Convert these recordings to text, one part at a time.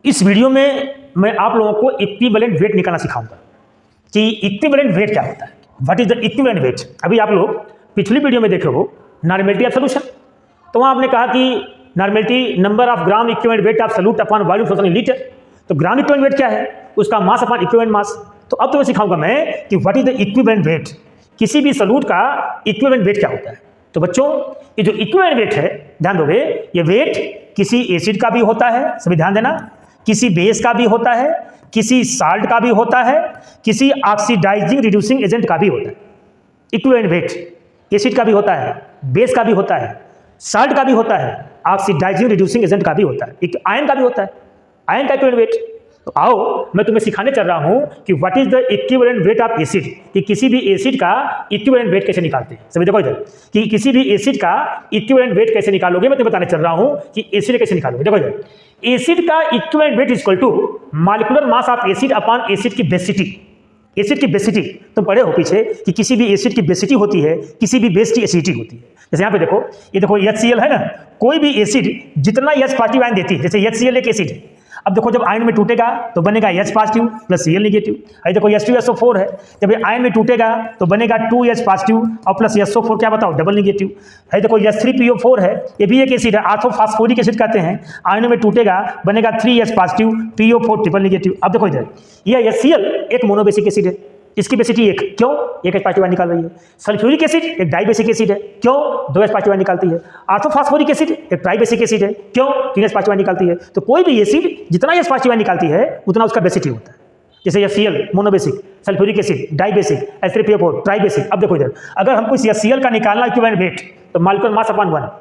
इस वीडियो में मैं आप लोगों को इक्विवेलेंट वेट निकालना सिखाऊंगा कि इक्विवेलेंट वेट क्या होता है, what is the equivalent weight. अभी आप लोग पिछली वीडियो में देखे हो नॉर्मेलिटी ऑफ सॉल्यूशन, तो वहाँ आपने कहा कि normality number of gram equivalent weight of solute upon volume solution litre. तो ग्राम इक्विवेलेंट वेट क्या है, उसका मास अपॉन इक्विवेलेंट मास। तो अब तुम्हें सिखाऊंगा मैं कि what is the equivalent weight, किसी भी सॉल्यूट का इक्विवेलेंट वेट क्या होता है। तो बच्चों ये जो इक्विवेलेंट वेट है, ध्यान दोगे, ये वेट किसी एसिड का भी होता है, सभी ध्यान देना, किसी बेस का भी होता है, किसी साल्ट का भी होता है, किसी ऑक्सीडाइजिंग रिड्यूसिंग एजेंट का भी होता है। इक्विवेलेंट वेट एसिड का भी होता है, बेस का भी होता है, साल्ट का भी होता है, ऑक्सीडाइजिंग रिड्यूसिंग एजेंट का भी होता है, एक आयन का भी होता है, आयन का इक्विवेलेंट वेट। तो आओ मैं तुम्हें सिखाने चल रहा हूं कि what is the equivalent weight of acid, कि किसी भी एसिड का इक्विवेलेंट वेट कैसे निकालते हैं। सभी देखो इधर कि किसी भी एसिड का इक्विवेलेंट वेट कैसे निकालोगे, मैं तुम्हें बताने चल रहा हूं कि एसिड कैसे निकालोगे। देखो इधर, एसिड का equivalent weight is equal to molecular mass of acid upon acid की बेसिटी। एसिड की बेसिटी तुम पढ़े हो पीछे कि किसी भी एसिड की बेसिटी होती है, किसी भी बेस की एसिडिटी होती है। जैसे यहाँ पे देखो, ये देखो HCl है ना, कोई भी एसिड जितना H पॉजिटिव आयन देती है, जैसे HCl एक एसिड है, अब देखो जब आयन में टूटेगा तो बनेगा H positive plus Cl negative. अरे देखो H2SO4 है, जब ये आयन में टूटेगा तो बनेगा 2H पॉजिटिव और प्लस SO4 क्या बताओ, डबल नेगेटिव। अरे देखो H3PO4 है, ये भी एक एसिड है, ऑर्थोफॉस्फोरिक एसिड कहते हैं, आयन में टूटेगा बनेगा 3H positive PO4 triple negative. अब देखो इधर, यह HCl एक मोनोबेसिक एसिड है, इसकी बेसिटी एक, क्यों, एक H पॉजिटिव आयन निकाल रही है। सल्फ्यूरिक एसिड एक डाइबेसिक एसिड है, क्यों, 2H पॉजिटिव आयन निकालती है। ऑर्थोफॉस्फोरिक एसिड एक ट्राइबेसिक एसिड है, क्यों, 3H पॉजिटिव आयन निकालती है। तो कोई भी एसिड जितना H पॉजिटिव आयन निकालती है उतना उसका बेसिटी होता है। जैसे HCl monobasic, sulphuric acid dibasic, H3PO4 tribasic. अब देखो इधर, अगर हमको इस HCl का निकालना इक्विवेलेंट वेट, तो molecular mass upon 1,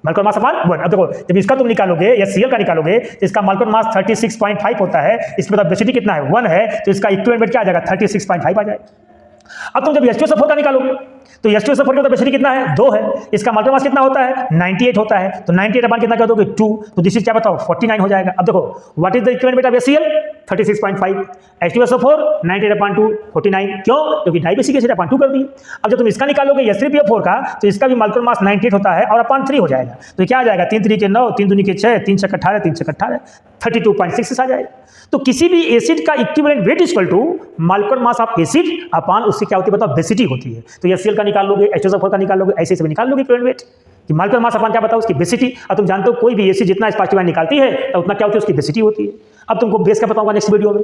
molecular mass upon 1। अब देखो जब इसका तुम निकालोगे, HCl का निकालोगे, तो इसका मॉलिक्यूलर मास 36.5 होता है, इसमें मतलब बेसिटी कितना है, 1 है, तो इसका इक्विवेलेंट वेट क्या आ जाएगा, 36.5 आ जाएगा। अब तुम जब H2SO4 का निकालोगे तो H2SO4 का बेसिटी कितना है, 2 है, इसका मॉलिक्यूलर मास कितना होता है, 98 होता है, तो 98 अपॉन कितना कर दोगे, 2, तो दिस इज क्या बताओ, 49 हो जाएगा। अब देखो what is the equivalent weight of HCl, 36.5, H2SO4 98 upon 2 49, क्यों, क्योंकि डाइबेसिक एसिड अपॉन 2 कर दिए। अब जब तुम इसका निकालोगे H3PO4 का, तो इसका भी मॉलिक्यूलर मास 98 होता है और अपॉन 3 हो जाएगा, तो क्या आ जाएगा, 3 3 के 9, 3 दूनी के 6, 3 6 18, 3 6 18, 32.6 आ जाएगा। तो किसी भी एसिड का equivalent weight is equal to molecular mass of acid upon उसकी क्या होती है बताओ, बेसिटी होती है। तो HCl का निकाल लोगे, H2SO4 का निकाल लोगे, ऐसे भी निकाल लोगे इक्विवेलेंट वेट कि मॉलिक्यूलर मास अपॉन क्या बताओ, उसकी बेसिटी। अब तुम जानते हो कोई भी एसिड जितना H पॉजिटिव आयन निकालती है तो उतना क्या होती है, उसकी बेसिटी होती है। अब तुमको बेस का बताऊंगा नेक्स्ट वीडियो में।